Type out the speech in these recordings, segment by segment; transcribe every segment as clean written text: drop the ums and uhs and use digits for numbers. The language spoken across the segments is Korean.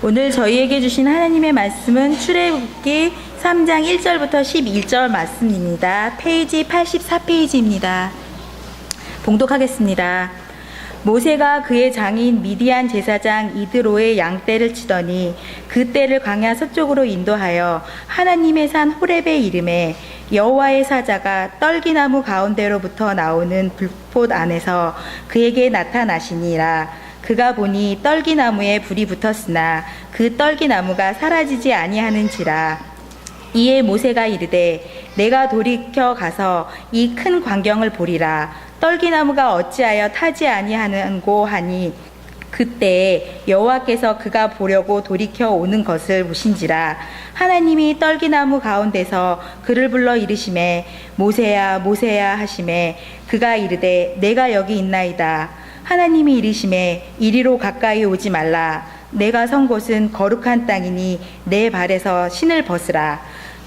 오늘 저희에게 주신 하나님의 말씀은 출애굽기 3장 1절부터 11절 말씀입니다. 페이지 84페이지입니다. 봉독하겠습니다. 모세가 그의 장인 미디안 제사장 이드로의 양떼를 치더니 그 떼를 광야 서쪽으로 인도하여 하나님의 산 호렙에 이르매 여호와의 사자가 떨기나무 가운데로부터 나오는 불꽃 안에서 그에게 나타나시니라. 그가 보니 떨기나무에 불이 붙었으나 그 떨기나무가 사라지지 아니하는지라. 이에 모세가 이르되 내가 돌이켜 가서 이 큰 광경을 보리라. 떨기나무가 어찌하여 타지 아니하는고 하니 그때 여호와께서 그가 보려고 돌이켜 오는 것을 보신지라. 하나님이 떨기나무 가운데서 그를 불러 이르시매 모세야 모세야 하시매 그가 이르되 내가 여기 있나이다. 하나님이 이르시매 이리로 가까이 오지 말라. 내가 선 곳은 거룩한 땅이니 내 발에서 신을 벗으라.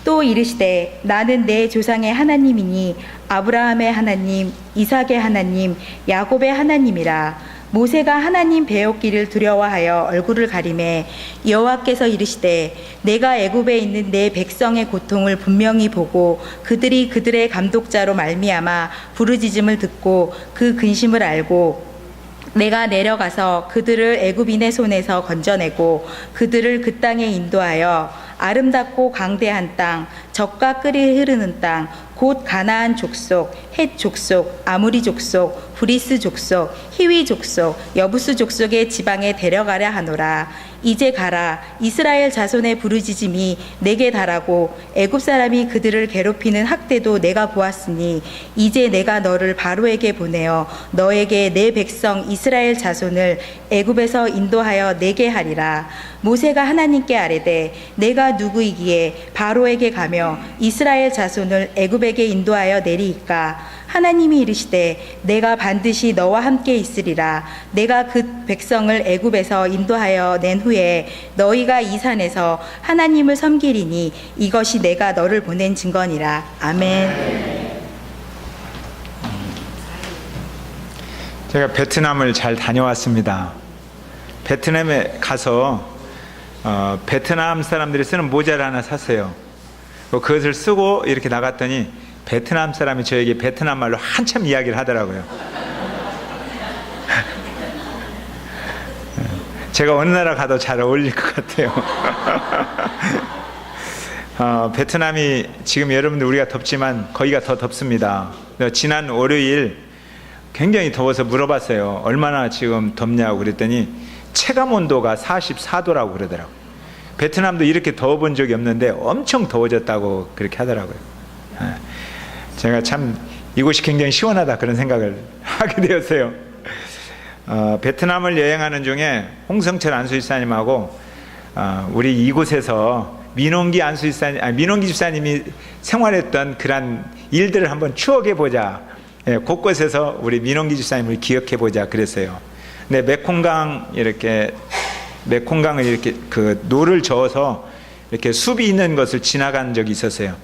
또 이르시되 나는 내 조상의 하나님이니 아브라함의 하나님, 이삭의 하나님, 야곱의 하나님이라. 모세가 하나님 배웠기를 두려워하여 얼굴을 가리매 여호와께서 이르시되 내가 애굽에 있는 내 백성의 고통을 분명히 보고 그들이 그들의 감독자로 말미암아 부르짖음을 듣고 그 근심을 알고 내가 내려가서 그들을 애굽인의 손에서 건져내고 그들을 그 땅에 인도하여 아름답고 광대한 땅, 젖과 꿀이 흐르는 땅, 곧 가나안 족속, 헷 족속, 아무리 족속, 브리스 족속, 히위 족속, 여부스 족속의 지방에 데려가려 하노라. 이제 가라. 이스라엘 자손의 부르짖음이 내게 달하고 애굽 사람이 그들을 괴롭히는 학대도 내가 보았으니 이제 내가 너를 바로에게 보내어 너에게 내 백성 이스라엘 자손을 애굽에서 인도하여 내게 하리라. 모세가 하나님께 아뢰되 내가 누구이기에 바로에게 가며 이스라엘 자손을 애굽에게 인도하여 내리이까. 하나님이 이르시되 내가 반드시 너와 함께 있으리라. 내가 그 백성을 애굽에서 인도하여 낸 후에 너희가 이 산에서 하나님을 섬기리니 이것이 내가 너를 보낸 증거니라. 아멘. 제가 베트남을 잘 다녀왔습니다. 베트남에 가서 베트남 사람들이 쓰는 모자를 하나 샀어요. 그것을 쓰고 이렇게 나갔더니 베트남 사람이 저에게 베트남 말로 한참 이야기를 하더라고요. 제가 어느 나라 가도 잘 어울릴 것 같아요. 베트남이 지금 여러분들 우리가 덥지만 거기가 더 덥습니다. 지난 월요일 굉장히 더워서 물어봤어요. 얼마나 지금 덥냐고 그랬더니 체감 온도가 44도라고 그러더라고요. 베트남도 이렇게 더워본 적이 없는데 엄청 더워졌다고 그렇게 하더라고요. 제가 참 이곳이 굉장히 시원하다 그런 생각을 하게 되었어요. 베트남을 여행하는 중에 홍성철 안수집사님하고 우리 이곳에서 민홍기 집사님이 생활했던 그런 일들을 한번 추억해 보자. 곳곳에서 우리 민홍기 집사님을 기억해 보자 그랬어요. 근데 메콩강을 이렇게 그 노를 저어서 이렇게 숲이 있는 것을 지나간 적이 있었어요.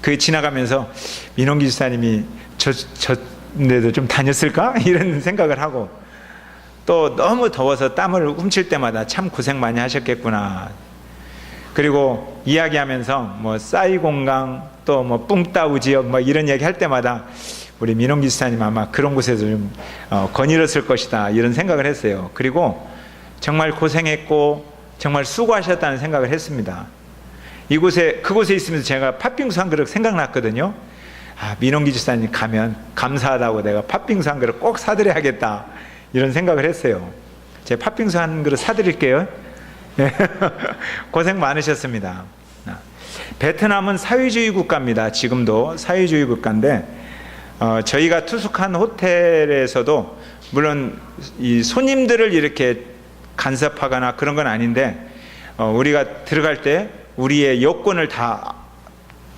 그 지나가면서 민홍기 집사님이 저데도 좀 다녔을까? 이런 생각을 하고 또 너무 더워서 땀을 훔칠 때마다 참 고생 많이 하셨겠구나. 그리고 이야기하면서 뭐 싸이공강 또 뭐 뿡따우 지역 뭐 이런 얘기 할 때마다 우리 민홍기 집사님 아마 그런 곳에서 좀 거닐었을 것이다 이런 생각을 했어요. 그리고 정말 고생했고 정말 수고하셨다는 생각을 했습니다. 그곳에 있으면서 제가 팥빙수 한 그릇 생각났거든요. 민홍기 집사님 가면 감사하다고 내가 팥빙수 한 그릇 꼭 사드려야겠다 이런 생각을 했어요. 제가 팥빙수 한 그릇 사드릴게요. 고생 많으셨습니다. 베트남은 사회주의 국가입니다. 지금도 사회주의 국가인데 저희가 투숙한 호텔에서도 물론 이 손님들을 이렇게 간섭하거나 그런 건 아닌데 우리가 들어갈 때 우리의 여권을 다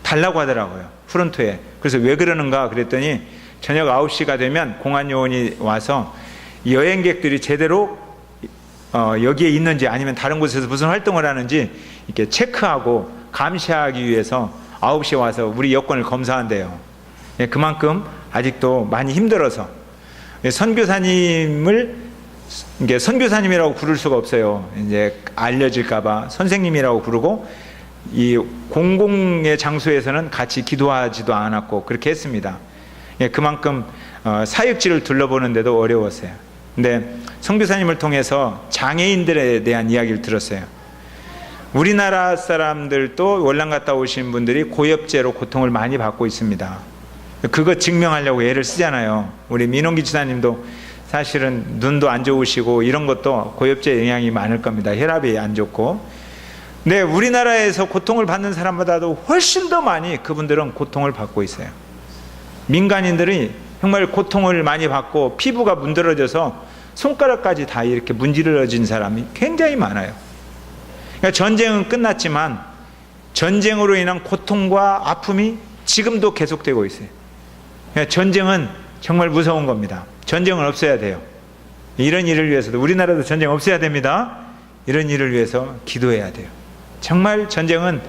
달라고 하더라고요. 프론트에. 그래서 왜 그러는가 그랬더니 저녁 9시가 되면 공안 요원이 와서 여행객들이 제대로 여기에 있는지 아니면 다른 곳에서 무슨 활동을 하는지 이렇게 체크하고 감시하기 위해서 9시에 와서 우리 여권을 검사한대요. 그만큼 아직도 많이 힘들어서 선교사님을 이게 선교사님이라고 부를 수가 없어요. 이제 알려질까봐 선생님이라고 부르고, 이 공공의 장소에서는 같이 기도하지도 않았고 그렇게 했습니다. 예, 그만큼 사역지를 둘러보는데도 어려웠어요. 근데 선교사님을 통해서 장애인들에 대한 이야기를 들었어요. 우리나라 사람들도 월남 갔다 오신 분들이 고엽제로 고통을 많이 받고 있습니다. 그거 증명하려고 애를 쓰잖아요. 우리 민홍기 지사님도 사실은 눈도 안 좋으시고 이런 것도 고엽제 영향이 많을 겁니다. 혈압이 안 좋고. 근데 우리나라에서 고통을 받는 사람보다도 훨씬 더 많이 그분들은 고통을 받고 있어요. 민간인들이 정말 고통을 많이 받고 피부가 문드러져서 손가락까지 다 이렇게 문지러진 사람이 굉장히 많아요. 그러니까 전쟁은 끝났지만 전쟁으로 인한 고통과 아픔이 지금도 계속되고 있어요. 그러니까 전쟁은 정말 무서운 겁니다. 전쟁은 없어야 돼요. 이런 일을 위해서도, 우리나라도 전쟁 없어야 됩니다. 이런 일을 위해서 기도해야 돼요. 정말 전쟁은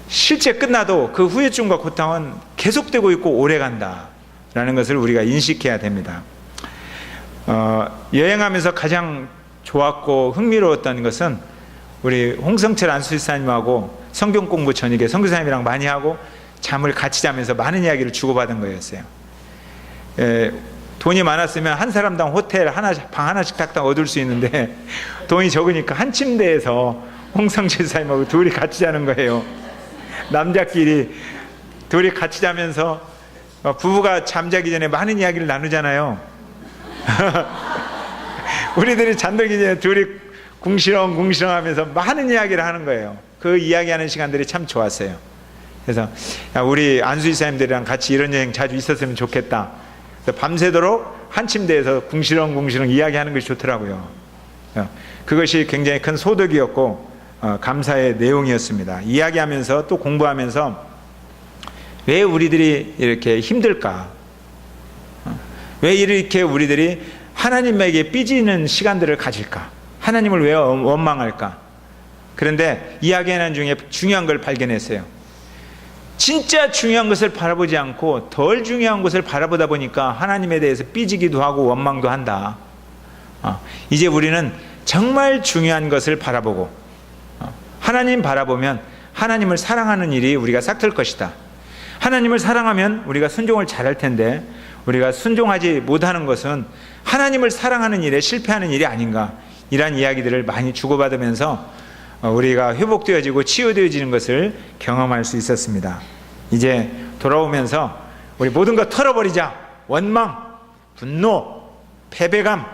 실제 끝나도 그 후유증과 고통은 계속되고 있고 오래간다라는 것을 우리가 인식해야 됩니다. 여행하면서 가장 좋았고 흥미로웠던 것은 우리 홍성철 안수집사님하고 성경 공부 저녁에 선교사님이랑 많이 하고 잠을 같이 자면서 많은 이야기를 주고받은 거였어요. 돈이 많았으면 한 사람당 호텔 방 하나씩 딱딱 얻을 수 있는데 돈이 적으니까 한 침대에서 홍성철 집사님하고 둘이 같이 자는 거예요. 남자끼리 둘이 같이 자면서 부부가 잠자기 전에 많은 이야기를 나누잖아요. 우리들이 잠들기 전에 둘이 궁시렁궁시렁 하면서 많은 이야기를 하는 거예요. 그 이야기하는 시간들이 참 좋았어요. 그래서 우리 안수 이사님들이랑 같이 이런 여행 자주 있었으면 좋겠다. 밤새도록 한 침대에서 궁시렁궁시렁 이야기하는 것이 좋더라고요. 그것이 굉장히 큰 소득이었고 감사의 내용이었습니다. 이야기하면서 또 공부하면서 왜 우리들이 이렇게 힘들까? 왜 이렇게 우리들이 하나님에게 삐지는 시간들을 가질까? 하나님을 왜 원망할까? 그런데 이야기하는 중에 중요한 걸 발견했어요. 진짜 중요한 것을 바라보지 않고 덜 중요한 것을 바라보다 보니까 하나님에 대해서 삐지기도 하고 원망도 한다. 이제 우리는 정말 중요한 것을 바라보고 하나님 바라보면 하나님을 사랑하는 일이 우리가 싹틀 것이다. 하나님을 사랑하면 우리가 순종을 잘할 텐데 우리가 순종하지 못하는 것은 하나님을 사랑하는 일에 실패하는 일이 아닌가, 이러한 이야기들을 많이 주고받으면서 우리가 회복되어지고 치유되어지는 것을 경험할 수 있었습니다. 이제 돌아오면서 우리 모든 것 털어버리자. 원망, 분노, 패배감,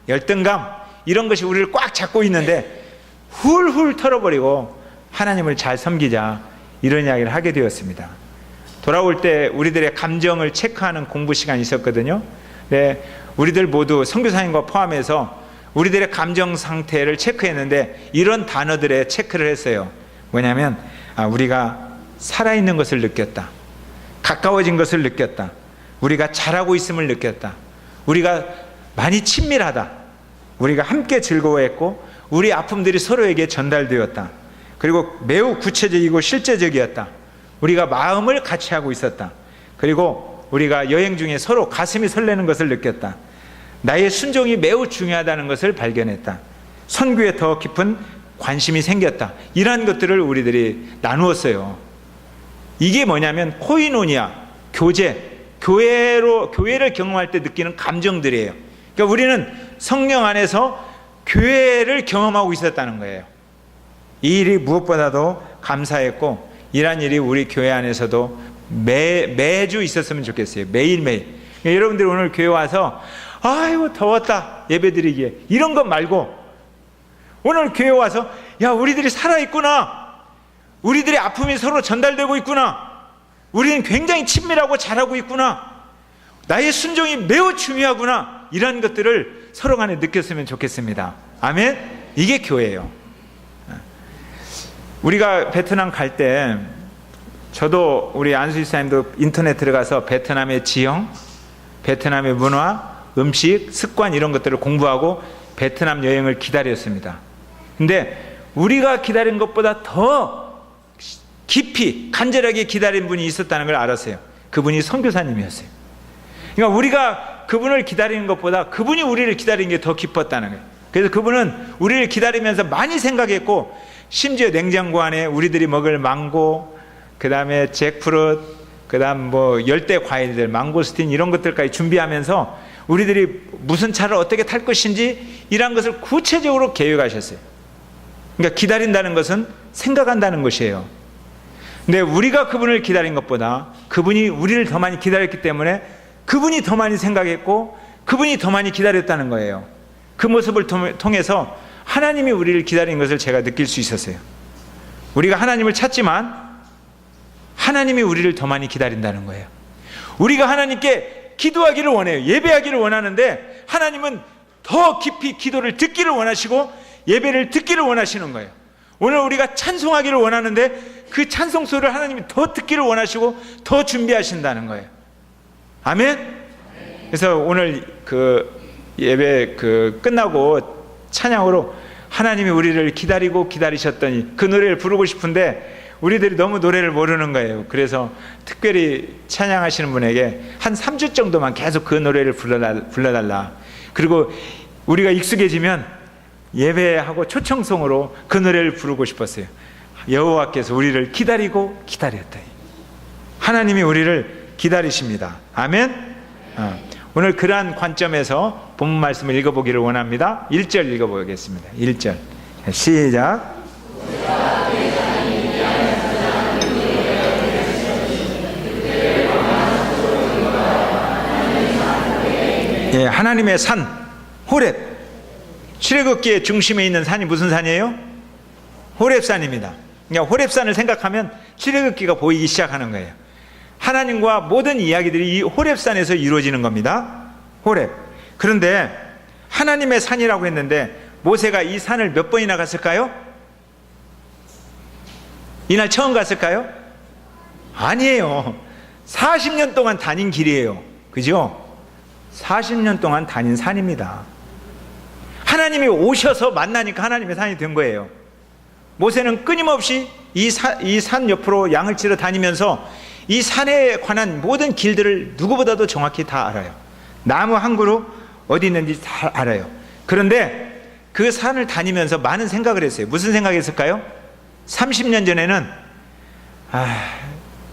열등감, 이런 것이 우리를 꽉 잡고 있는데 훌훌 털어버리고 하나님을 잘 섬기자, 이런 이야기를 하게 되었습니다. 돌아올 때 우리들의 감정을 체크하는 공부 시간이 있었거든요. 네, 우리들 모두 선교사님과 포함해서 우리들의 감정 상태를 체크했는데 이런 단어들의 체크를 했어요. 뭐냐면 우리가 살아있는 것을 느꼈다. 가까워진 것을 느꼈다. 우리가 잘하고 있음을 느꼈다. 우리가 많이 친밀하다. 우리가 함께 즐거워했고 우리 아픔들이 서로에게 전달되었다. 그리고 매우 구체적이고 실제적이었다. 우리가 마음을 같이 하고 있었다. 그리고 우리가 여행 중에 서로 가슴이 설레는 것을 느꼈다. 나의 순종이 매우 중요하다는 것을 발견했다. 선교에 더 깊은 관심이 생겼다. 이러한 것들을 우리들이 나누었어요. 이게 뭐냐면 코이노니아, 교제, 교회를 경험할 때 느끼는 감정들이에요. 그러니까 우리는 성령 안에서 교회를 경험하고 있었다는 거예요. 이 일이 무엇보다도 감사했고 이러한 일이 우리 교회 안에서도 매주 있었으면 좋겠어요. 매일매일. 여러분들이 오늘 교회 와서 아이고 더웠다 예배드리기에 이런 것 말고 오늘 교회 와서 야 우리들이 살아있구나, 우리들의 아픔이 서로 전달되고 있구나, 우리는 굉장히 친밀하고 잘하고 있구나, 나의 순종이 매우 중요하구나, 이런 것들을 서로 간에 느꼈으면 좋겠습니다. 아멘. 이게 교회예요. 우리가 베트남 갈 때 저도 우리 안수 집사님도 인터넷 들어가서 베트남의 지형, 베트남의 문화, 음식, 습관 이런 것들을 공부하고 베트남 여행을 기다렸습니다. 근데 우리가 기다린 것보다 더 깊이 간절하게 기다린 분이 있었다는 걸 알았어요. 그분이 선교사님이었어요. 그러니까 우리가 그분을 기다리는 것보다 그분이 우리를 기다리는 게 더 기뻤다는 거예요. 그래서 그분은 우리를 기다리면서 많이 생각했고, 심지어 냉장고 안에 우리들이 먹을 망고, 그 다음에 잭프루트, 그 다음 뭐 열대 과일들, 망고스틴 이런 것들까지 준비하면서 우리들이 무슨 차를 어떻게 탈 것인지 이런 것을 구체적으로 계획하셨어요. 그러니까 기다린다는 것은 생각한다는 것이에요. 근데 우리가 그분을 기다린 것보다 그분이 우리를 더 많이 기다렸기 때문에 그분이 더 많이 생각했고 그분이 더 많이 기다렸다는 거예요. 그 모습을 통해서 하나님이 우리를 기다린 것을 제가 느낄 수 있었어요. 우리가 하나님을 찾지만 하나님이 우리를 더 많이 기다린다는 거예요. 우리가 하나님께 기도하기를 원해요. 예배하기를 원하는데 하나님은 더 깊이 기도를 듣기를 원하시고 예배를 듣기를 원하시는 거예요. 오늘 우리가 찬송하기를 원하는데 그 찬송 소리를 하나님이 더 듣기를 원하시고 더 준비하신다는 거예요. 아멘? 그래서 오늘 그 예배 끝나고 찬양으로 하나님이 우리를 기다리고 기다리셨더니 그 노래를 부르고 싶은데 우리들이 너무 노래를 모르는 거예요. 그래서 특별히 찬양하시는 분에게 한 3주 정도만 계속 그 노래를 불러달라. 그리고 우리가 익숙해지면 예배하고 초청송으로 그 노래를 부르고 싶었어요. 여호와께서 우리를 기다리고 기다렸더니. 하나님이 우리를 기다리십니다. 아멘. 오늘 그러한 관점에서 본문 말씀을 읽어보기를 원합니다. 1절 읽어보겠습니다. 1절 시작. 예, 하나님의 산 호렙, 출애굽기의 중심에 있는 산이 무슨 산이에요? 호렙산입니다. 그러니까 호렙산을 생각하면 출애굽기가 보이기 시작하는 거예요. 하나님과 모든 이야기들이 이 호렙산에서 이루어지는 겁니다. 호렙. 그런데 하나님의 산이라고 했는데 모세가 이 산을 몇 번이나 갔을까요? 이날 처음 갔을까요? 아니에요. 40년 동안 다닌 길이에요. 그죠? 40년 동안 다닌 산입니다. 하나님이 오셔서 만나니까 하나님의 산이 된 거예요. 모세는 끊임없이 이 산 옆으로 양을 치러 다니면서 이 산에 관한 모든 길들을 누구보다도 정확히 다 알아요. 나무 한 그루 어디 있는지 다 알아요. 그런데 그 산을 다니면서 많은 생각을 했어요. 무슨 생각했을까요? 30년 전에는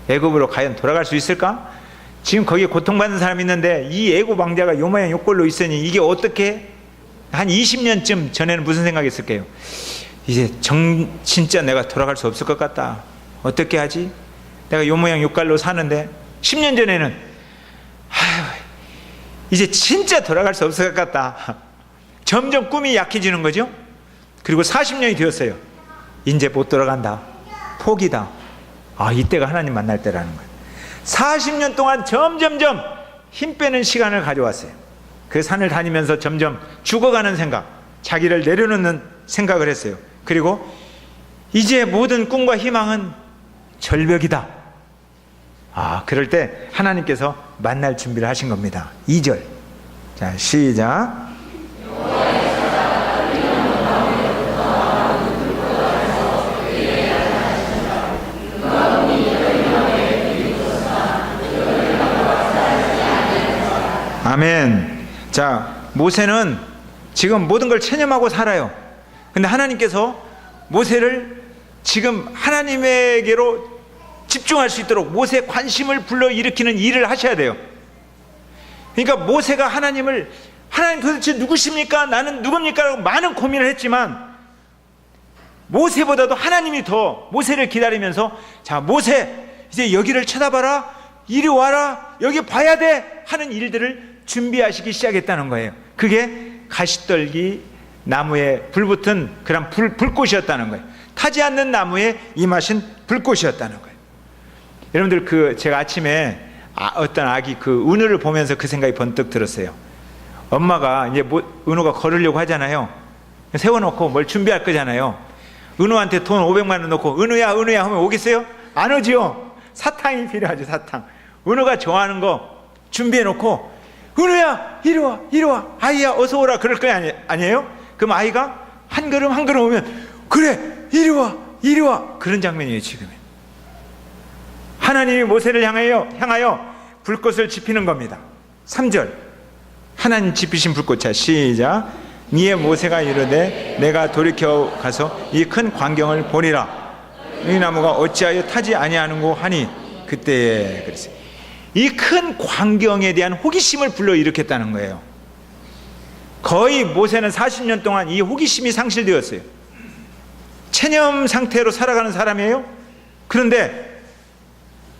애굽으로 과연 돌아갈 수 있을까? 지금 거기에 고통받는 사람이 있는데 이 애굽 왕자가 요 모양 요 꼴로 있으니 이게 어떻게? 한 20년쯤 전에는 무슨 생각했을까요? 이제 진짜 내가 돌아갈 수 없을 것 같다. 어떻게 하지? 내가 요 모양 요 깔로 사는데 10년 전에는 이제 진짜 돌아갈 수 없을 것 같다. 점점 꿈이 약해지는 거죠. 그리고 40년이 되었어요. 이제 못 돌아간다. 포기다. 이때가 하나님 만날 때라는 거예요. 40년 동안 점점점 힘 빼는 시간을 가져왔어요. 그 산을 다니면서 점점 죽어가는 생각, 자기를 내려놓는 생각을 했어요. 그리고 이제 모든 꿈과 희망은 절벽이다. 그럴 때 하나님께서 만날 준비를 하신 겁니다. 2절. 자, 시작. 아멘. 자, 모세는 지금 모든 걸 체념하고 살아요. 근데 하나님께서 모세를 지금 하나님에게로 집중할 수 있도록 모세의 관심을 불러일으키는 일을 하셔야 돼요. 그러니까 모세가 하나님 도대체 누구십니까? 나는 누굽니까? 라고 많은 고민을 했지만 모세보다도 하나님이 더 모세를 기다리면서 자, 모세 이제 여기를 쳐다봐라, 이리 와라, 여기 봐야 돼 하는 일들을 준비하시기 시작했다는 거예요. 그게 가시떨기 나무에 불붙은 그런 불꽃이었다는 거예요. 타지 않는 나무에 임하신 불꽃이었다는 거예요. 여러분들 제가 아침에 어떤 아기 은우를 보면서 그 생각이 번뜩 들었어요. 엄마가 이제 은우가 걸으려고 하잖아요. 세워놓고 뭘 준비할 거잖아요. 은우한테 돈 500만 원 놓고 은우야 하면 오겠어요? 안 오지요. 사탕이 필요하죠. 사탕. 은우가 좋아하는 거 준비해놓고 은우야 이리 와 아이야 어서 오라 그럴 거 아니에요? 그럼 아이가 한 걸음 오면 그래 이리 와 그런 장면이에요. 지금 하나님이 모세를 향하여 불꽃을 지피는 겁니다. 3절 하나님 지피신 불꽃이야. 시작. 이에 모세가 이르되 내가 돌이켜 가서 이 큰 광경을 보리라. 이 나무가 어찌하여 타지 아니하는고 하니 그때에 그랬어요. 이 큰 광경에 대한 호기심을 불러일으켰다는 거예요. 거의 모세는 40년 동안 이 호기심이 상실되었어요. 체념 상태로 살아가는 사람이에요. 그런데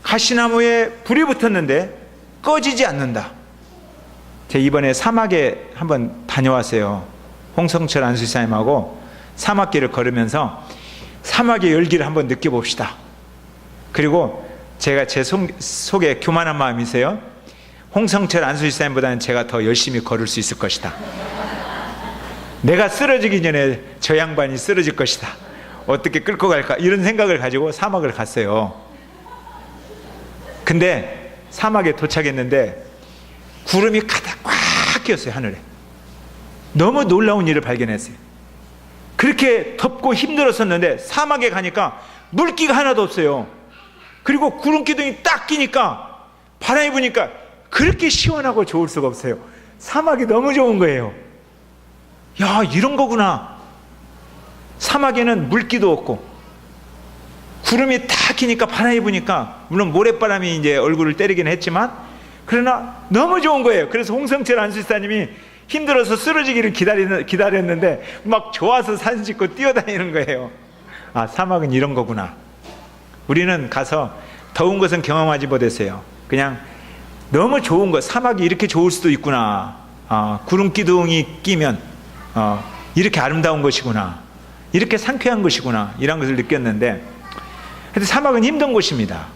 가시나무에 불이 붙었는데 꺼지지 않는다. 제가 이번에 사막에 한번 다녀왔어요. 홍성철 안수사님하고 사막길을 걸으면서 사막의 열기를 한번 느껴봅시다. 그리고 제가 제 속에 교만한 마음이 있어요. 홍성철 안수사님보다는 제가 더 열심히 걸을 수 있을 것이다. 내가 쓰러지기 전에 저 양반이 쓰러질 것이다. 어떻게 끌고 갈까? 이런 생각을 가지고 사막을 갔어요. 근데 사막에 도착했는데 구름이 가득 꽉 끼었어요. 하늘에. 너무 놀라운 일을 발견했어요. 그렇게 덥고 힘들었었는데 사막에 가니까 물기가 하나도 없어요. 그리고 구름 기둥이 딱 끼니까 바람이 부니까 그렇게 시원하고 좋을 수가 없어요. 사막이 너무 좋은 거예요. 야, 이런 거구나. 사막에는 물기도 없고 구름이 딱 끼니까 바람이 부니까, 물론 모래바람이 이제 얼굴을 때리긴 했지만 그러나 너무 좋은 거예요. 그래서 홍성철 안수사님이 힘들어서 쓰러지기를 기다렸는데 막 좋아서 사진 찍고 뛰어다니는 거예요. 아, 사막은 이런 거구나. 우리는 가서 더운 것은 경험하지 못했어요. 그냥 너무 좋은 것, 사막이 이렇게 좋을 수도 있구나. 구름 기둥이 끼면 이렇게 아름다운 것이구나. 이렇게 상쾌한 것이구나. 이런 것을 느꼈는데, 근데 사막은 힘든 곳입니다.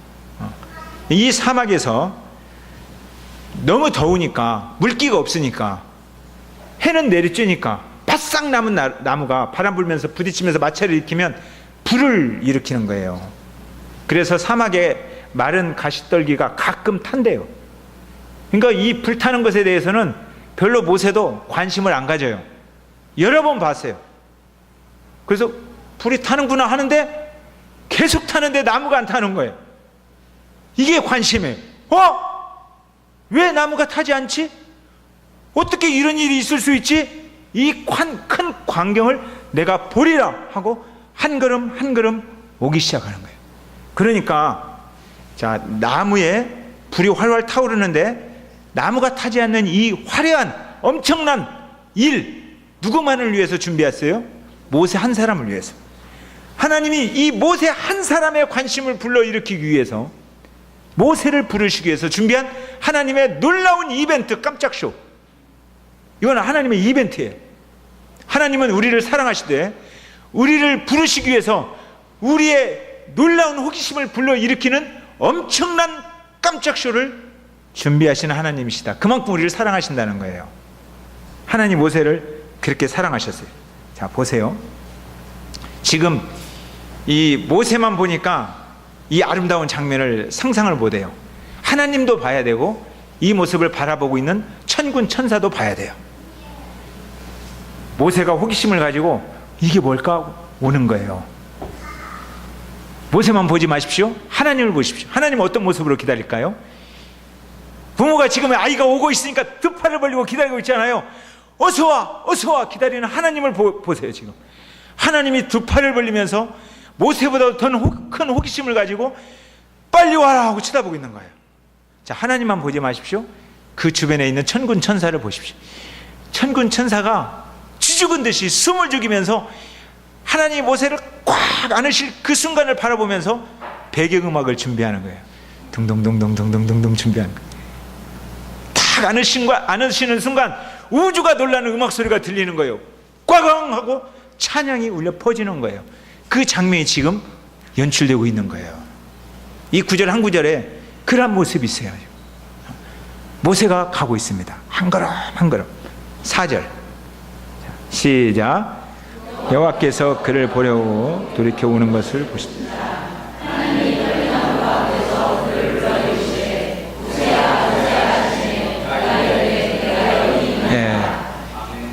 이 사막에서 너무 더우니까, 물기가 없으니까, 해는 내리쬐니까 바싹 남은 나무가 바람 불면서 부딪히면서 마찰을 일으키면 불을 일으키는 거예요. 그래서 사막에 마른 가시떨기가 가끔 탄대요. 그러니까 이 불타는 것에 대해서는 별로 모세도 관심을 안 가져요. 여러 번 봤어요. 그래서 불이 타는구나 하는데 계속 타는데 나무가 안 타는 거예요. 이게 관심이에요. 왜 나무가 타지 않지? 어떻게 이런 일이 있을 수 있지? 이 큰 광경을 내가 보리라 하고 한 걸음 한 걸음 오기 시작하는 거예요. 그러니까 자, 나무에 불이 활활 타오르는데 나무가 타지 않는 이 화려한 엄청난 일, 누구만을 위해서 준비했어요? 모세 한 사람을 위해서. 하나님이 이 모세 한 사람의 관심을 불러일으키기 위해서, 모세를 부르시기 위해서 준비한 하나님의 놀라운 이벤트, 깜짝쇼. 이건 하나님의 이벤트예요. 하나님은 우리를 사랑하시되 우리를 부르시기 위해서 우리의 놀라운 호기심을 불러일으키는 엄청난 깜짝쇼를 준비하시는 하나님이시다. 그만큼 우리를 사랑하신다는 거예요. 하나님 모세를 그렇게 사랑하셨어요. 자, 보세요. 지금 이 모세만 보니까 이 아름다운 장면을 상상을 못해요. 하나님도 봐야 되고 이 모습을 바라보고 있는 천군 천사도 봐야 돼요. 모세가 호기심을 가지고 이게 뭘까 오는 거예요. 모세만 보지 마십시오. 하나님을 보십시오. 하나님은 어떤 모습으로 기다릴까요? 부모가 지금 아이가 오고 있으니까 두 팔을 벌리고 기다리고 있잖아요. 어서와 어서와 기다리는 하나님을 보세요. 지금 하나님이 두 팔을 벌리면서 모세보다 더 큰 호기심을 가지고 빨리 와라 하고 쳐다보고 있는 거예요. 자, 하나님만 보지 마십시오. 그 주변에 있는 천군 천사를 보십시오. 천군 천사가 쥐죽은 듯이 숨을 죽이면서 하나님이 모세를 꽉 안으실 그 순간을 바라보면서 배경음악을 준비하는 거예요. 둥둥둥둥둥둥둥 준비하는 거예요. 딱 안으시는 순간 우주가 놀라는 음악 소리가 들리는 거예요. 꽝 하고 찬양이 울려 퍼지는 거예요. 그 장면이 지금 연출되고 있는 거예요. 이 구절 한 구절에 그런 모습이 있어요. 모세가 가고 있습니다. 한 걸음 한 걸음. 4절 시작. 여호와께서 그를 보려고 돌이켜 오는 것을 보시다.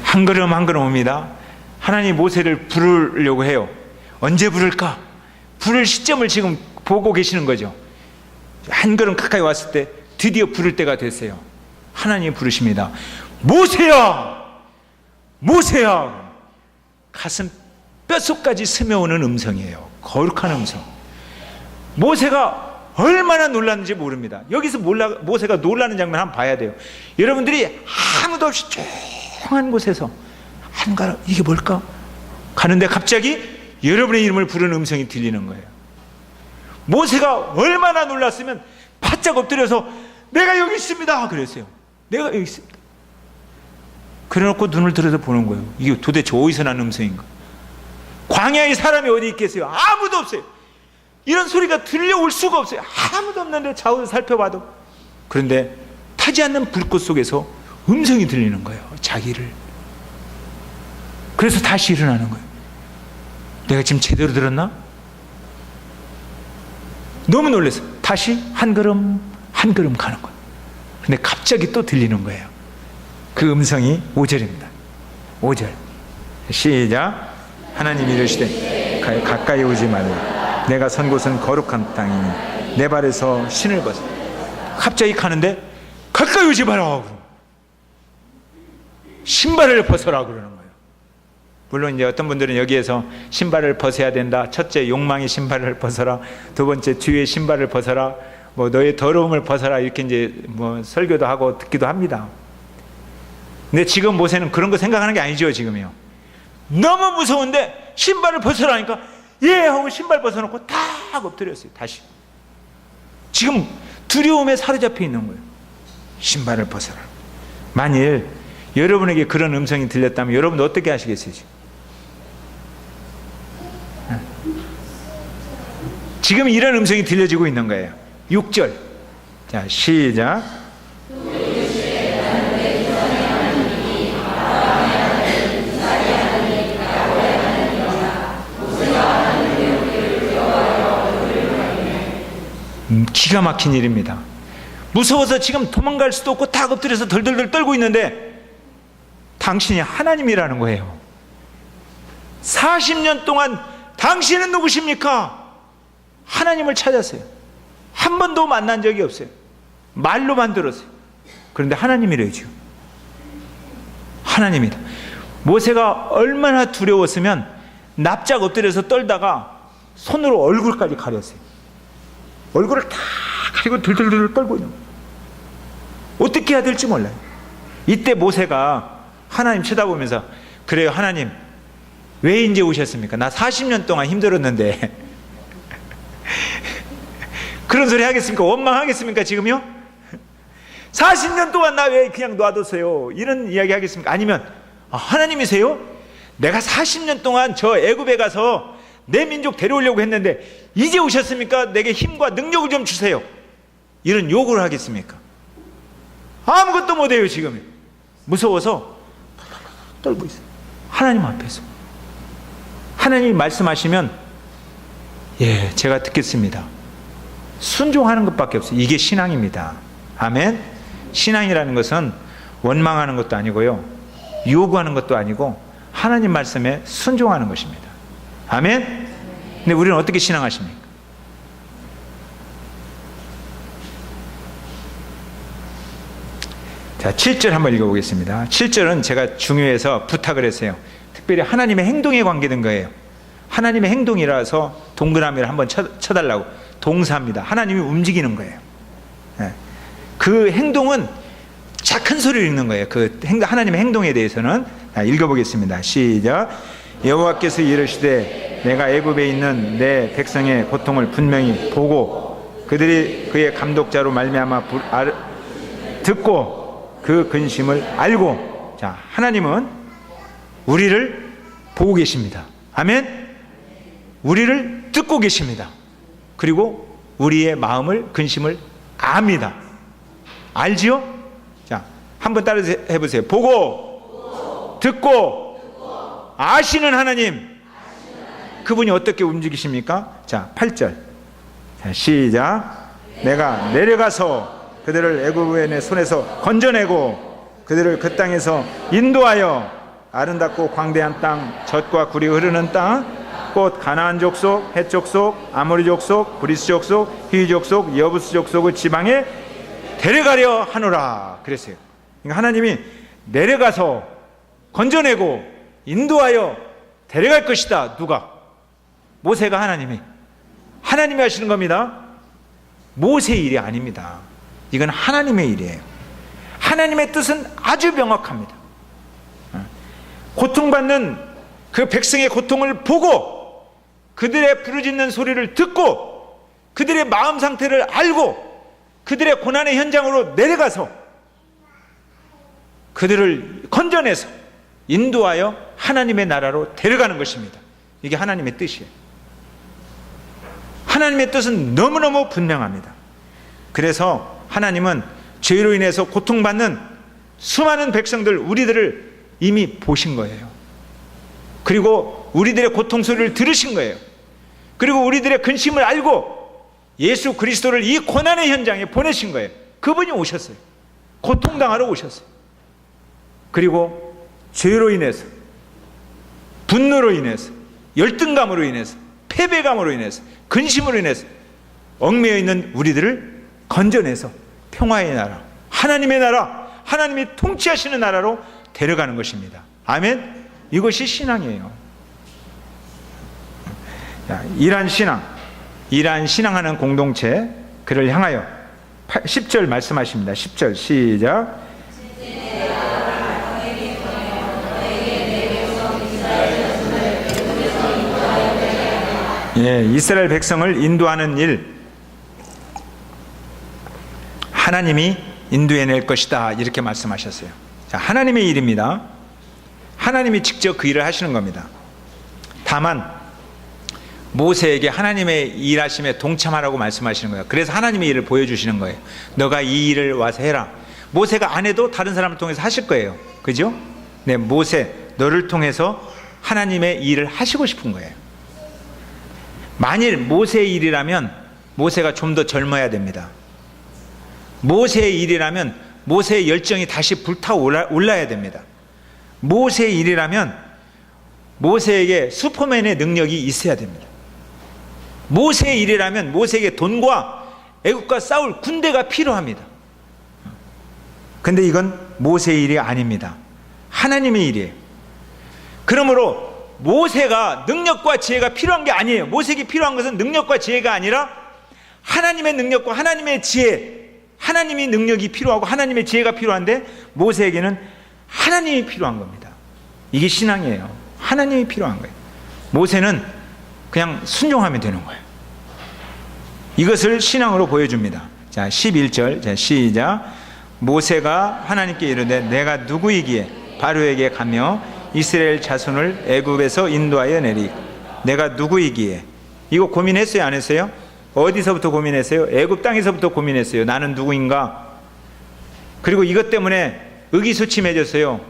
한 걸음 한 걸음 옵니다. 하나님 모세를 부르려고 해요. 언제 부를까? 부를 시점을 지금 보고 계시는 거죠. 한 걸음 가까이 왔을 때 드디어 부를 때가 됐어요. 하나님이 부르십니다. 모세야, 모세야. 가슴 뼛속까지 스며오는 음성이에요. 거룩한 음성. 모세가 얼마나 놀랐는지 모릅니다. 여기서 모세가 놀라는 장면 한번 봐야 돼요. 여러분들이 아무도 없이 조용한 곳에서 한가로 이게 뭘까? 가는데 갑자기 여러분의 이름을 부르는 음성이 들리는 거예요. 모세가 얼마나 놀랐으면 바짝 엎드려서 내가 여기 있습니다 그랬어요. 내가 여기 있습니다. 그래놓고 눈을 들여다 보는 거예요. 이게 도대체 어디서 난 음성인가? 광야에 사람이 어디 있겠어요? 아무도 없어요. 이런 소리가 들려올 수가 없어요. 아무도 없는데 좌우를 살펴봐도. 그런데 타지 않는 불꽃 속에서 음성이 들리는 거예요. 자기를. 그래서 다시 일어나는 거예요. 내가 지금 제대로 들었나? 너무 놀라서 다시 한 걸음 한 걸음 가는 거예요. 근데 갑자기 또 들리는 거예요. 그 음성이 5절입니다. 5절 시작. 하나님이 이르시되 가까이 오지 말라. 내가 선 곳은 거룩한 땅이니 내 발에서 신을 벗어. 갑자기 가는데 가까이 오지 마라. 신발을 벗어라 그러는 거예요. 물론 이제 어떤 분들은 여기에서 신발을 벗어야 된다. 첫째, 욕망의 신발을 벗어라. 두 번째, 죄의 신발을 벗어라. 뭐 너의 더러움을 벗어라. 이렇게 이제 뭐 설교도 하고 듣기도 합니다. 근데 지금 모세는 그런 거 생각하는 게 아니죠. 지금요. 너무 무서운데 신발을 벗으라니까 예 하고 신발 벗어놓고 딱 엎드렸어요. 다시. 지금 두려움에 사로잡혀 있는 거예요. 신발을 벗어라. 만일 여러분에게 그런 음성이 들렸다면 여러분 어떻게 하시겠어요? 지금 이런 음성이 들려지고 있는 거예요. 6절. 자, 시작. 기가 막힌 일입니다. 무서워서 지금 도망갈 수도 없고 다 엎드려서 덜덜덜 떨고 있는데 당신이 하나님이라는 거예요. 40년 동안 당신은 누구십니까? 하나님을 찾았어요. 한 번도 만난 적이 없어요. 말로만 들었어요. 그런데 하나님이래요. 지금 하나님이다. 모세가 얼마나 두려웠으면 납작 엎드려서 떨다가 손으로 얼굴까지 가렸어요. 얼굴을 다 가리고 들들들 떨고 있는 거예요. 어떻게 해야 될지 몰라요. 이때 모세가 하나님 쳐다보면서 그래요 하나님 왜 이제 오셨습니까? 나 40년 동안 힘들었는데 그런 소리 하겠습니까? 원망하겠습니까 지금요? 40년 동안 나 왜 그냥 놔뒀어요? 이런 이야기 하겠습니까? 아니면 하나님이세요? 내가 40년 동안 저 애굽에 가서 내 민족 데려오려고 했는데 이제 오셨습니까? 내게 힘과 능력을 좀 주세요. 이런 요구를 하겠습니까? 아무것도 못해요 지금. 무서워서 떨고 있어요. 하나님 앞에서. 하나님이 말씀하시면 예 제가 듣겠습니다. 순종하는 것밖에 없어요. 이게 신앙입니다. 아멘. 신앙이라는 것은 원망하는 것도 아니고요 요구하는 것도 아니고 하나님 말씀에 순종하는 것입니다. 아멘. 근데 우리는 어떻게 신앙하십니까? 자 7절 한번 읽어보겠습니다. 7절은 제가 중요해서 부탁을 했어요. 특별히 하나님의 행동에 관계된 거예요. 하나님의 행동이라서 동그라미를 한번 쳐달라고. 동사입니다. 하나님이 움직이는 거예요. 그 행동은 큰 소리를 읽는 거예요. 그 하나님의 행동에 대해서는. 읽어보겠습니다. 시작. 여호와께서 이르시되 내가 애굽에 있는 내 백성의 고통을 분명히 보고 그들이 그의 감독자로 말미암아 듣고 그 근심을 알고. 자, 하나님은 우리를 보고 계십니다. 아멘. 우리를 듣고 계십니다. 그리고 우리의 마음을 근심을 압니다. 알지요? 자, 한번 따라 해보세요. 보고 듣고 아시는 하나님. 그분이 어떻게 움직이십니까? 자, 8절. 자, 시작. 내가 내려가서 그들을 애굽의 내 손에서 건져내고 그들을 그 땅에서 인도하여 아름답고 광대한 땅, 젖과 굴이 흐르는 땅, 곧 가나안 족속, 헷 족속, 아모리 족속, 브리스 족속, 히위 족속, 여부스 족속의 지방에 데려가려 하노라 그랬어요. 그러니까 하나님이 내려가서 건져내고 인도하여 데려갈 것이다. 누가? 모세가 하나님이 하시는 겁니다. 모세의 일이 아닙니다. 이건 하나님의 일이에요. 하나님의 뜻은 아주 명확합니다. 고통받는 그 백성의 고통을 보고 그들의 부르짖는 소리를 듣고 그들의 마음 상태를 알고 그들의 고난의 현장으로 내려가서 그들을 건져내서 인도하여 하나님의 나라로 데려가는 것입니다. 이게 하나님의 뜻이에요. 하나님의 뜻은 너무너무 분명합니다. 그래서 하나님은 죄로 인해서 고통받는 수많은 백성들, 우리들을 이미 보신 거예요. 그리고 우리들의 고통 소리를 들으신 거예요. 그리고 우리들의 근심을 알고 예수 그리스도를 이 고난의 현장에 보내신 거예요. 그분이 오셨어요. 고통당하러 오셨어요. 그리고 죄로 인해서, 분노로 인해서, 열등감으로 인해서, 패배감으로 인해서, 근심으로 인해서 얽매여 있는 우리들을 건져내서 평화의 나라, 하나님의 나라, 하나님이 통치하시는 나라로 데려가는 것입니다. 아멘. 이것이 신앙이에요. 이러한 신앙하는 공동체, 그를 향하여 10절 말씀하십니다. 10절 시작. 예, 이스라엘 백성을 인도하는 일, 하나님이 인도해낼 것이다, 이렇게 말씀하셨어요. 자, 하나님의 일입니다. 하나님이 직접 그 일을 하시는 겁니다. 다만 모세에게 하나님의 일하심에 동참하라고 말씀하시는 거예요. 그래서 하나님의 일을 보여주시는 거예요. 너가 이 일을 와서 해라. 모세가 안 해도 다른 사람을 통해서 하실 거예요. 그죠? 네, 모세, 너를 통해서 하나님의 일을 하시고 싶은 거예요. 만일 모세의 일이라면 모세가 좀 더 젊어야 됩니다. 모세의 일이라면 모세의 열정이 다시 불타올라야 됩니다. 모세의 일이라면 모세에게 슈퍼맨의 능력이 있어야 됩니다. 모세의 일이라면 모세에게 돈과 애국과 싸울 군대가 필요합니다. 근데 이건 모세의 일이 아닙니다. 하나님의 일이에요. 그러므로 모세가 능력과 지혜가 필요한 게 아니에요. 모세에게 필요한 것은 능력과 지혜가 아니라 하나님의 능력과 하나님의 지혜, 하나님의 능력이 필요하고 하나님의 지혜가 필요한데 모세에게는 하나님이 필요한 겁니다. 이게 신앙이에요. 하나님이 필요한 거예요. 모세는 그냥 순종하면 되는 거예요. 이것을 신앙으로 보여줍니다. 자, 11절, 자, 시작. 모세가 하나님께 이르되 내가 누구이기에 바로에게 가며 이스라엘 자손을 애굽에서 인도하여 내리. 내가 누구이기에. 이거 고민했어요, 안 했어요? 어디서부터 고민했어요? 애굽 땅에서부터 고민했어요. 나는 누구인가? 그리고 이것 때문에 의기소침해졌어요.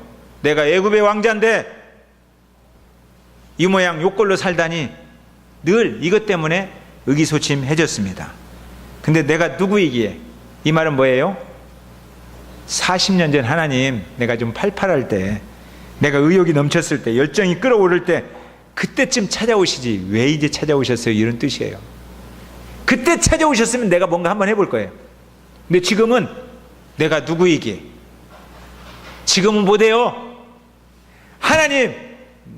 내가 애굽의 왕자인데 이 모양 요꼴로 살다니 늘 이것 때문에 의기소침해졌습니다. 근데 내가 누구이기에. 이 말은 뭐예요? 40년 전 하나님, 내가 좀 팔팔할 때, 내가 의욕이 넘쳤을 때, 열정이 끓어오를 때, 그때쯤 찾아오시지 왜 이제 찾아오셨어요? 이런 뜻이에요. 그때 찾아오셨으면 내가 뭔가 한번 해볼 거예요. 근데 지금은 내가 누구이기에. 지금은 못해요. 하나님,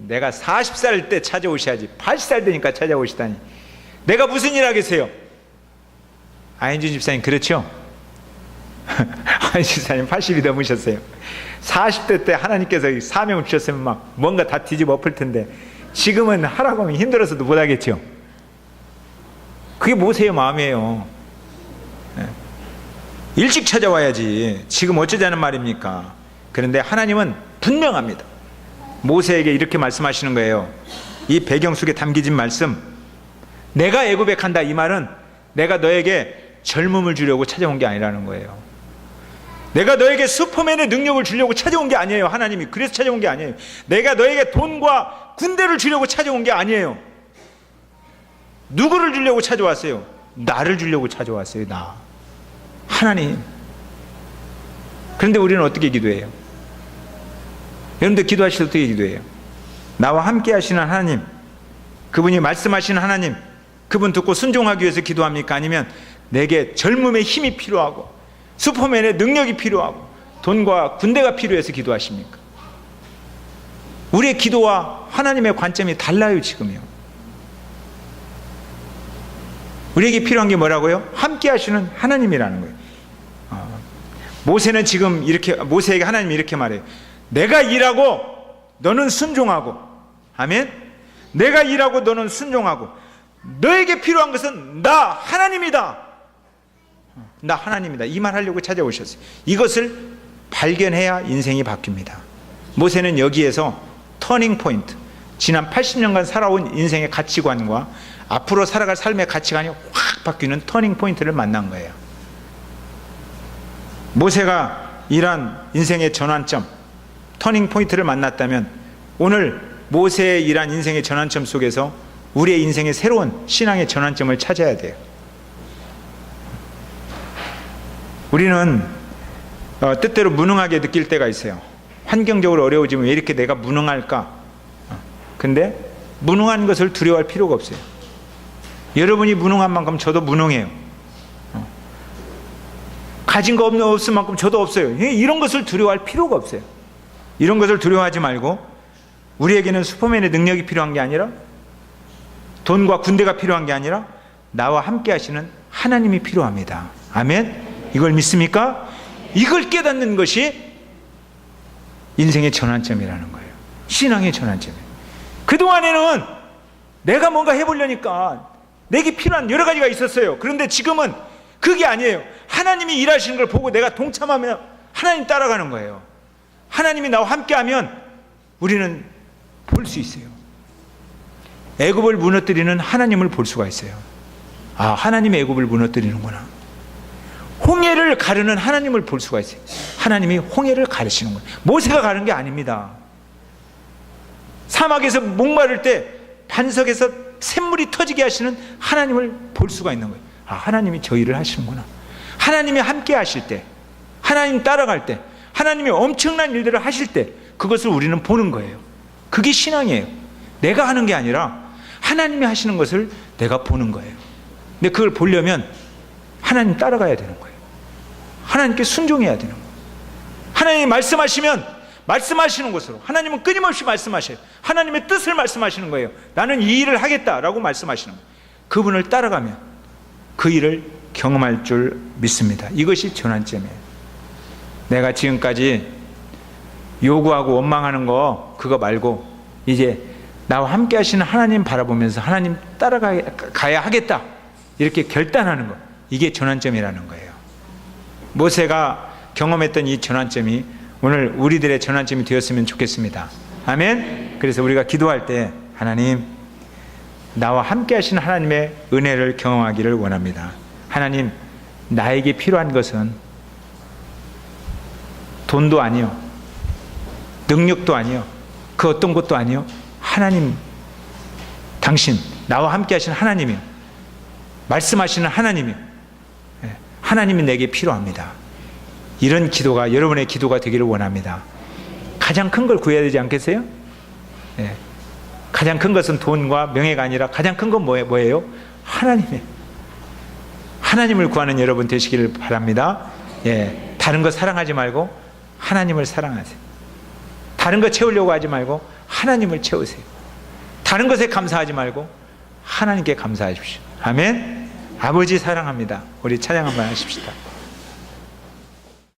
내가 40살 때 찾아오셔야지 80살 되니까 찾아오시다니 내가 무슨 일 하겠어요? 안희준 집사님 그렇죠? 안희준 집사님 80이 넘으셨어요. 40대 때 하나님께서 사명을 주셨으면 막 뭔가 다 뒤집어 엎을 텐데 지금은 하라고 하면 힘들어서도 못하겠죠. 그게 모세의 마음이에요. 일찍 찾아와야지 지금 어쩌자는 말입니까? 그런데 하나님은 분명합니다. 모세에게 이렇게 말씀하시는 거예요. 이 배경 속에 담겨진 말씀, 내가 애굽에 간다, 이 말은 내가 너에게 젊음을 주려고 찾아온 게 아니라는 거예요. 내가 너에게 슈퍼맨의 능력을 주려고 찾아온 게 아니에요. 하나님이 그래서 찾아온 게 아니에요. 내가 너에게 돈과 군대를 주려고 찾아온 게 아니에요. 누구를 주려고 찾아왔어요? 나를 주려고 찾아왔어요. 나, 하나님. 그런데 우리는 어떻게 기도해요? 여러분들 기도하실 때 어떻게 기도해요? 나와 함께 하시는 하나님, 그분이 말씀하시는 하나님, 그분 듣고 순종하기 위해서 기도합니까? 아니면 내게 젊음의 힘이 필요하고 슈퍼맨의 능력이 필요하고 돈과 군대가 필요해서 기도하십니까? 우리의 기도와 하나님의 관점이 달라요, 지금요. 우리에게 필요한 게 뭐라고요? 함께 하시는 하나님이라는 거예요. 모세는 지금 이렇게, 모세에게 하나님이 이렇게 말해요. 내가 일하고 너는 순종하고. 아멘. 내가 일하고 너는 순종하고. 너에게 필요한 것은 나 하나님이다. 나 하나님이다. 이 말 하려고 찾아오셨어요. 이것을 발견해야 인생이 바뀝니다. 모세는 여기에서 터닝 포인트, 지난 80년간 살아온 인생의 가치관과 앞으로 살아갈 삶의 가치관이 확 바뀌는 터닝 포인트를 만난 거예요. 모세가 일한 인생의 전환점, 터닝 포인트를 만났다면 오늘 모세의 일한 인생의 전환점 속에서 우리의 인생의 새로운 신앙의 전환점을 찾아야 돼요. 우리는 뜻대로 무능하게 느낄 때가 있어요. 환경적으로 어려워지면 왜 이렇게 내가 무능할까? 근데 무능한 것을 두려워할 필요가 없어요. 여러분이 무능한 만큼 저도 무능해요. 가진 거 없을 만큼 저도 없어요. 이런 것을 두려워할 필요가 없어요. 이런 것을 두려워하지 말고 우리에게는 슈퍼맨의 능력이 필요한 게 아니라 돈과 군대가 필요한 게 아니라 나와 함께 하시는 하나님이 필요합니다. 아멘. 이걸 믿습니까? 이걸 깨닫는 것이 인생의 전환점이라는 거예요. 신앙의 전환점이에요. 그동안에는 내가 뭔가 해보려니까 내게 필요한 여러 가지가 있었어요. 그런데 지금은 그게 아니에요. 하나님이 일하시는 걸 보고 내가 동참하면 하나님 따라가는 거예요. 하나님이 나와 함께하면 우리는 볼 수 있어요. 애굽을 무너뜨리는 하나님을 볼 수가 있어요. 아, 하나님이 애굽을 무너뜨리는구나. 홍해를 가르는 하나님을 볼 수가 있어요. 하나님이 홍해를 가르시는 거예요. 모세가 가른 게 아닙니다. 사막에서 목마를 때 반석에서 샘물이 터지게 하시는 하나님을 볼 수가 있는 거예요. 아, 하나님이 저 일을 하시는구나. 하나님이 함께 하실 때, 하나님 따라갈 때, 하나님이 엄청난 일들을 하실 때 그것을 우리는 보는 거예요. 그게 신앙이에요. 내가 하는 게 아니라 하나님이 하시는 것을 내가 보는 거예요. 근데 그걸 보려면 하나님 따라가야 되는 거예요. 하나님께 순종해야 되는 거예요. 하나님이 말씀하시면 말씀하시는 것으로, 하나님은 끊임없이 말씀하셔요. 하나님의 뜻을 말씀하시는 거예요. 나는 이 일을 하겠다라고 말씀하시는 거예요. 그분을 따라가면 그 일을 경험할 줄 믿습니다. 이것이 전환점이에요. 내가 지금까지 요구하고 원망하는 거 그거 말고 이제 나와 함께 하시는 하나님 바라보면서 하나님 따라가야 하겠다 이렇게 결단하는 거, 이게 전환점이라는 거예요. 모세가 경험했던 이 전환점이 오늘 우리들의 전환점이 되었으면 좋겠습니다. 아멘. 그래서 우리가 기도할 때 하나님, 나와 함께 하시는 하나님의 은혜를 경험하기를 원합니다. 하나님, 나에게 필요한 것은 돈도 아니요, 능력도 아니요, 그 어떤 것도 아니요, 하나님, 당신, 나와 함께 하시는 하나님이요, 말씀하시는 하나님이요, 하나님이 내게 필요합니다. 이런 기도가 여러분의 기도가 되기를 원합니다. 가장 큰 걸 구해야 되지 않겠어요? 가장 큰 것은 돈과 명예가 아니라 가장 큰 건 뭐예요? 하나님을 구하는 여러분 되시기를 바랍니다. 다른 거 사랑하지 말고 하나님을 사랑하세요. 다른 거 채우려고 하지 말고 하나님을 채우세요. 다른 것에 감사하지 말고 하나님께 감사하십시오. 아멘. 아버지 사랑합니다. 우리 찬양 한번 하십시다.